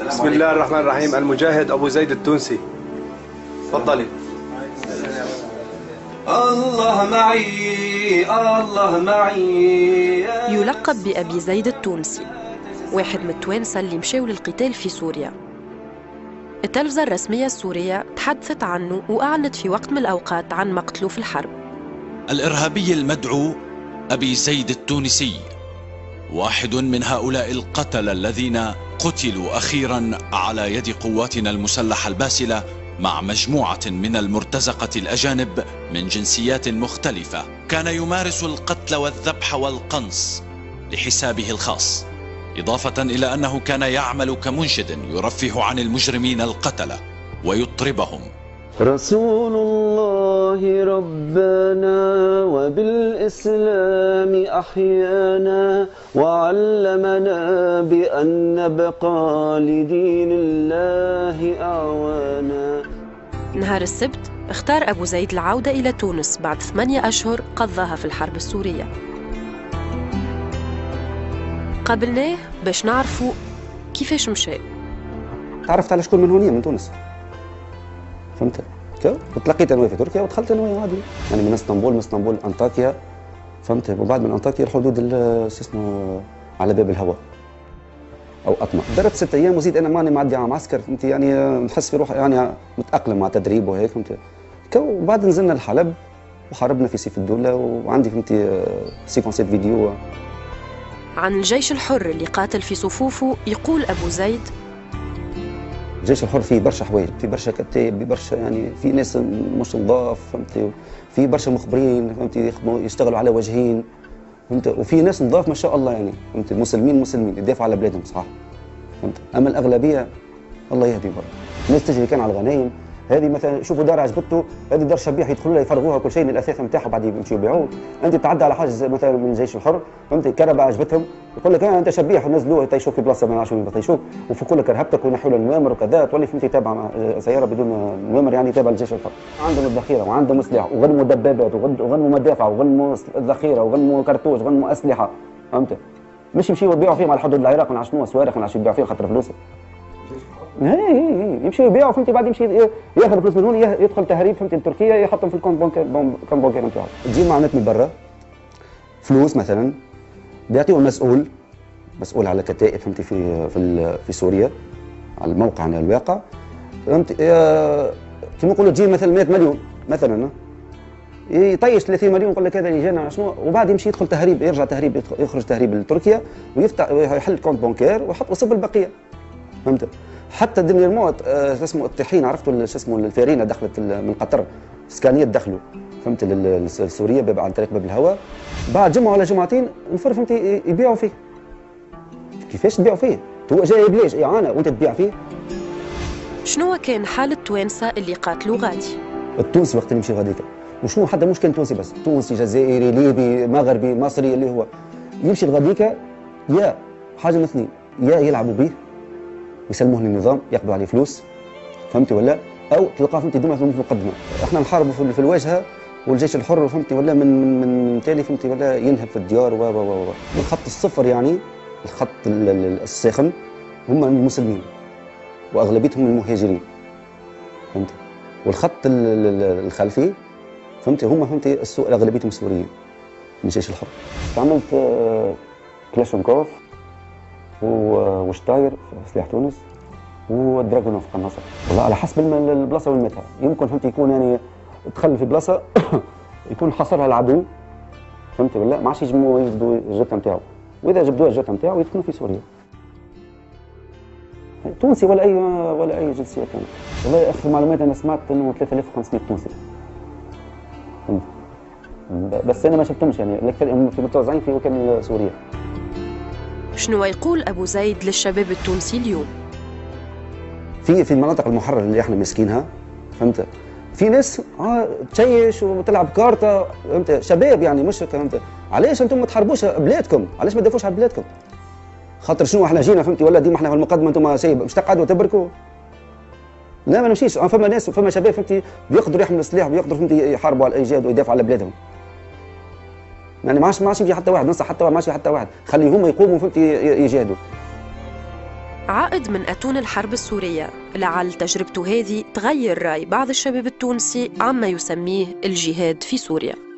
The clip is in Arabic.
بسم الله الرحمن الرحيم. المجاهد أبو زيد التونسي. تفضلي. الله معي الله معي. يلقب بأبي زيد التونسي، واحد من التوانسة اللي مشاو للقتال في سوريا. التلفزة الرسمية السورية تحدثت عنه وأعلنت في وقت من الأوقات عن مقتله في الحرب. الإرهابي المدعو أبي زيد التونسي واحد من هؤلاء القتلة الذين قتلوا أخيرا على يد قواتنا المسلحة الباسلة مع مجموعة من المرتزقة الأجانب من جنسيات مختلفة. كان يمارس القتل والذبح والقنص لحسابه الخاص، إضافة إلى أنه كان يعمل كمنشد يرفه عن المجرمين القتلة ويطربهم. رسول الله ربنا وبالإسلام أحيانا وعلمنا بأن نبقى لدين الله أعوانا. نهار السبت اختار أبو زيد العودة إلى تونس بعد 8 أشهر قضاها في الحرب السورية. قابلناه باش نعرفوا كيفاش مشى. تعرفت على شكون من هونية من تونس، فهمت؟ وتلقيت انا في تركيا ودخلت انا عادي، يعني من اسطنبول انطاكيا، فهمت؟ وبعد من انطاكيا الحدود شو اسمه على باب الهواء او اطمع. دربت 6 ايام وزيد انا ماني معدي على معسكر، فهمت؟ يعني نحس في روحي يعني متاقلم مع تدريب وهيك، فهمت؟ وبعد نزلنا الحلب وحاربنا في سيف الدوله، وعندي فهمتي سيكونسات فيديو عن الجيش الحر اللي قاتل في صفوفه. يقول أبو زيد: الجيش الحر فيه برشا حوايج، في برشا كتاب، برشا يعني في ناس مش نضاف، فهمتي؟ في برشا مخبرين، فهمتي؟ يشتغلوا على وجهين، فهمت؟ وفي ناس نضاف ما شاء الله، يعني فهمت؟ مسلمين يدافعوا على بلادهم صح، فهمت؟ اما الاغلبيه الله يهدي برا. الناس تجري كان على الغنايم هذه، مثلا شوفوا دار عجبته، هذه دار شبيح يدخلوا لها يفرغوها كل شيء الاثاث نتاعها بعد يمشيوا يبيعوه. انت تعدى على حاجه مثلا من الجيش الحر، فهمت؟ كربه عجبتهم يقول لك انت شبيح، ونزلوه يطيشوك في بلاصه ما يعرفوا وين يطيشوك، وفكوا لك رهبتك ونحوا له النوامر وكذا، تولي فهمتي تابع سياره بدون نوامر، يعني تابع للجيش الحر. عندهم الذخيره وعندهم اسلحه، وغنموا دبابات وغنموا مدافع وغنموا ذخيره وغنموا كرتوش وغنموا اسلحه، فهمت؟ مش يمشيوا يبيعوا فيهم على حدود العراق من عشنوها صواريخ من عشان يبيعوا فيهم خاطر فلوسهم. يمشي يبيعوا، فهمتي؟ بعد يمشي ياخذ فلوس من هون، يدخل تهريب، فهمتي؟ لتركيا، يحطهم في الكونت بانكير نتاعو. تجي معونات من برا فلوس مثلا بيعطيهم مسؤول على كتائب، فهمتي؟ في سوريا على الموقع على الواقع، فهمتي؟ كما نقولوا تجي مثلا 100 مليون مثلا، يطيش 30 مليون يقول لك هذا اللي جانا شنو، وبعد يمشي يدخل تهريب، يرجع تهريب، يخرج تهريب لتركيا ويفتح يحل كونت بانكير ويحط ويصب البقيه، فهمت؟ حتى دنيرموت شو اسمه الطحين، عرفتوا شو اسمه الفارينه دخلت من قطر، سكانيات دخلوا، فهمت؟ لسوريا عن طريق باب الهواء، بعد جمعه ولا جمعتين نفر، فهمتي؟ يبيعوا فيه. كيفاش تبيعوا فيه؟ هو جاي بلاش اعانه وانت تبيع فيه. شنو كان حال التوانسة اللي قاتلوا غادي؟ التونسي وقت اللي يمشي غاديك، وشنو حتى مش كان تونسي بس، تونسي جزائري ليبي مغربي مصري، اللي هو يمشي لغاديك يا حاجه من اثنين، يا يلعبوا به ويسلموه للنظام ياخذوا عليه فلوس، فهمتي ولا؟ او تلقاه فهمتي ديما في المقدمه. احنا نحاربوا في الواجهه، والجيش الحر فهمتي ولا من تالي، فهمتي ولا ينهب في الديار من خط الصفر، يعني الخط الساخن هم المسلمين واغلبيتهم المهاجرين، فهمتي؟ والخط الخلفي فهمتي هم فهمتي اغلبيتهم السوريين من الجيش الحر. عملت كلاشنكوف وشتاير في سلاح تونس ودراغونوف في قناصه، والله على حسب البلاصه وين ماتها. يمكن فهمتي يكون يعني دخل في بلاصه يكون حصرها العدو، فهمتي ولا؟ ما عادش يجموا يجبدوا الجثه نتاعو، واذا جبدوها الجثه نتاعو يدفنوا في سوريا. تونسي ولا اي جنسيه ثانيه. والله اخر معلومات انا سمعت انه 3500 تونسي، بس انا ما شفتهمش، يعني الاكثر متوزعين في وكاله سوريا. شنو يقول أبو زيد للشباب التونسي اليوم؟ في المناطق المحررة اللي احنا ماسكينها، فهمت؟ في ناس تشيش وتلعب كارتا، فهمت؟ شباب يعني مش، فهمت؟ علاش انتم ما تحاربوش بلادكم؟ علاش ما تدافعوش على بلادكم؟ خاطر شنو احنا جينا، فهمتي ولا؟ ديما احنا في المقدمة، انتم شيء باش تقعدوا تبركوا؟ لا ما نمشيش. فما ناس وفما شباب فهمتي بيقدروا يحملوا السلاح ويقدروا فهمتي يحاربوا على الايجاد ويدافعوا على بلادهم. يعني ما عادش يجي حتى واحد، ننصح حتى واحد، ما عادش حتى واحد، خليهم يقوموا فهمتي يجاهدوا. عائد من أتون الحرب السورية، لعل تجربته هذه تغير رأي بعض الشباب التونسي عما يسميه الجهاد في سوريا.